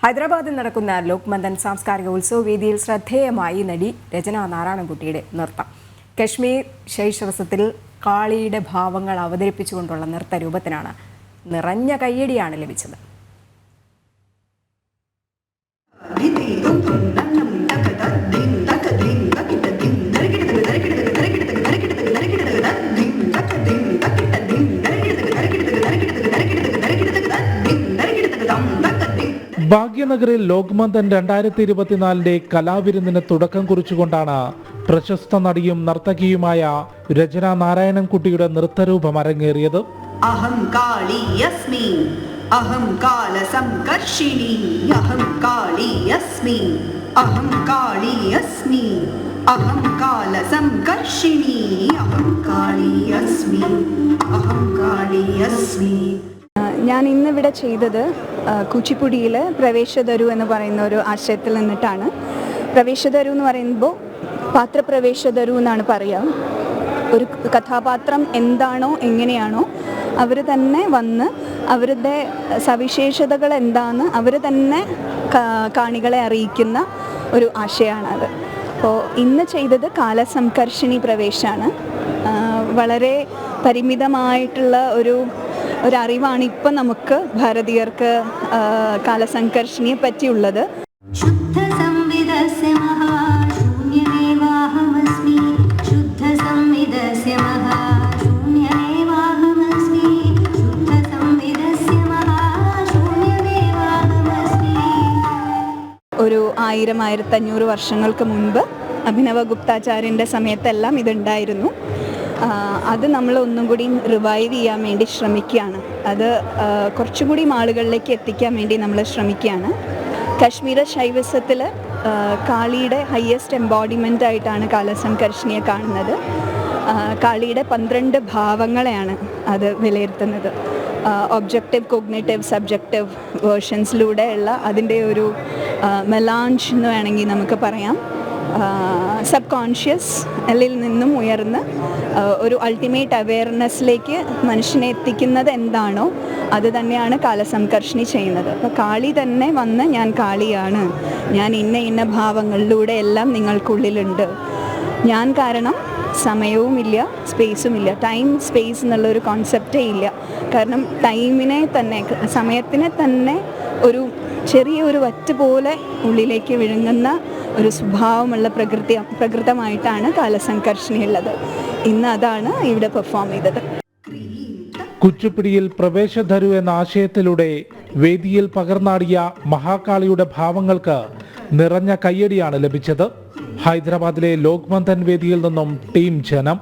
ഹൈദരാബാദിൽ നടക്കുന്ന ലോക്മന്ദൻ സാംസ്കാരിക ഉത്സവ വേദിയിൽ ശ്രദ്ധേയമായി നടി രചന നാരായണൻകുട്ടിയുടെ നൃത്തം. കശ്മീർ ശൈശവസത്തിൽ കാളിയുടെ ഭാവങ്ങൾ അവതരിപ്പിച്ചുകൊണ്ടുള്ള നൃത്തരൂപത്തിനാണ് നിറഞ്ഞ കയ്യടിയാണ് ലഭിച്ചത്. ഭാഗ്യനഗറിൽ ലോക്മന്ദൻ 2024 കലാവിരുന്നിന് തുടക്കം കുറിച്ചുകൊണ്ടാണ് പ്രശസ്ത നടിയും നർത്തകിയുമായ രചന നാരായണൻകുട്ടിയുടെ നൃത്തരൂപം അരങ്ങേറിയത്. അഹം കാളിയസ്മി അഹം കാലസംകർഷിണി അഹം കാളിയസ്മി അഹം കാളിയസ്മി അഹം കാലസംകർഷിണി അഹം കാളിയസ്മി അഹം കാളിയസ്മി. ഞാൻ ഇന്നിവിടെ ചെയ്തത് കുച്ചിപ്പുടിയിൽ പ്രവേശതരു എന്ന് പറയുന്ന ഒരു ആശയത്തിൽ നിന്നിട്ടാണ്. പ്രവേശതരു എന്ന് പറയുമ്പോൾ പാത്രപ്രവേശതരു എന്നാണ് പറയുക. ഒരു കഥാപാത്രം എന്താണോ എങ്ങനെയാണോ അവർ തന്നെ വന്ന് അവരുടെ സവിശേഷതകൾ എന്താണെന്ന് അവർ തന്നെ കാണികളെ അറിയിക്കുന്ന ഒരു ആശയമാണത്. അപ്പോൾ ഇന്ന് ചെയ്തത് കാലസംകർഷിണി പ്രവേശമാണ്. വളരെ പരിമിതമായിട്ടുള്ള ഒരറിവാണ് ഇപ്പം നമുക്ക് ഭാരതീയർക്ക് കാലസംകർഷിണിയെ പറ്റിയുള്ളത്. ഒരു 1000-1500 വർഷങ്ങൾക്ക് മുൻപ് അഭിനവ ഗുപ്താചാര്യൻ്റെ സമയത്തെല്ലാം ഇതുണ്ടായിരുന്നു. അത് നമ്മൾ ഒന്നും കൂടി റിവൈവ് ചെയ്യാൻ വേണ്ടി ശ്രമിക്കുകയാണ്. അത് കുറച്ചുകൂടി ആളുകളിലേക്ക് എത്തിക്കാൻ വേണ്ടി നമ്മൾ ശ്രമിക്കുകയാണ്. കശ്മീർ ശൈവസത്തിൽ കാളിയുടെ ഹയ്യസ്റ്റ് എംബോഡിമെൻ്റ് ആയിട്ടാണ് കാലസംകർഷിണിയെ കാണുന്നത്. കാളിയുടെ 12 ഭാവങ്ങളെയാണ് അത് വിലയിരുത്തുന്നത്. ഒബ്ജക്റ്റീവ്, കോഗ്നേറ്റീവ്, സബ്ജക്റ്റീവ് വേർഷൻസിലൂടെയുള്ള അതിൻ്റെ ഒരു മെലാഞ്ച് എന്ന് വേണമെങ്കിൽ നമുക്ക് പറയാം. സബ് കോൺഷ്യസ് അതിൽ നിന്നും ഉയർന്ന് ഒരു അൾട്ടിമേറ്റ് അവെയർനെസ്സിലേക്ക് മനുഷ്യനെ എത്തിക്കുന്നത് എന്താണോ അത് തന്നെയാണ് കാലസംകർഷിണി ചെയ്യുന്നത്. അപ്പോൾ കാളി തന്നെ വന്ന് ഞാൻ കാളിയാണ്, ഞാൻ ഇന്ന ഭാവങ്ങളിലൂടെ എല്ലാം നിങ്ങൾക്കുള്ളിലുണ്ട്, ഞാൻ കാരണം സമയവുമില്ല സ്പേസുമില്ല, ടൈം സ്പേസ് എന്നുള്ളൊരു കോൺസെപ്റ്റേ ഇല്ല. കാരണം ടൈമിനെ തന്നെ, സമയത്തിനെ തന്നെ ഒരു ചെറിയൊരു വറ്റ് പോലെ ഉള്ളിലേക്ക് വിഴുങ്ങുന്ന ഒരു സ്വഭാവമുള്ള പ്രകൃതമായിട്ടാണ് കാലസംകർഷിണി ഉള്ളത്. ഇന്ന് അതാണ് ഇവിടെ പെർഫോം ചെയ്തത്. കുച്ചിപ്പുടിയിൽ പ്രവേശധരു എന്ന ആശയത്തിലൂടെ വേദിയിൽ പകർന്നാടിയ മഹാകാളിയുടെ ഭാവങ്ങൾക്ക് നിറഞ്ഞ കയ്യടിയാണ് ലഭിച്ചത്. ഹൈദരാബാദിലെ ലോക്മന്ദൻ വേദിയിൽ നിന്നും ടീം ജനം.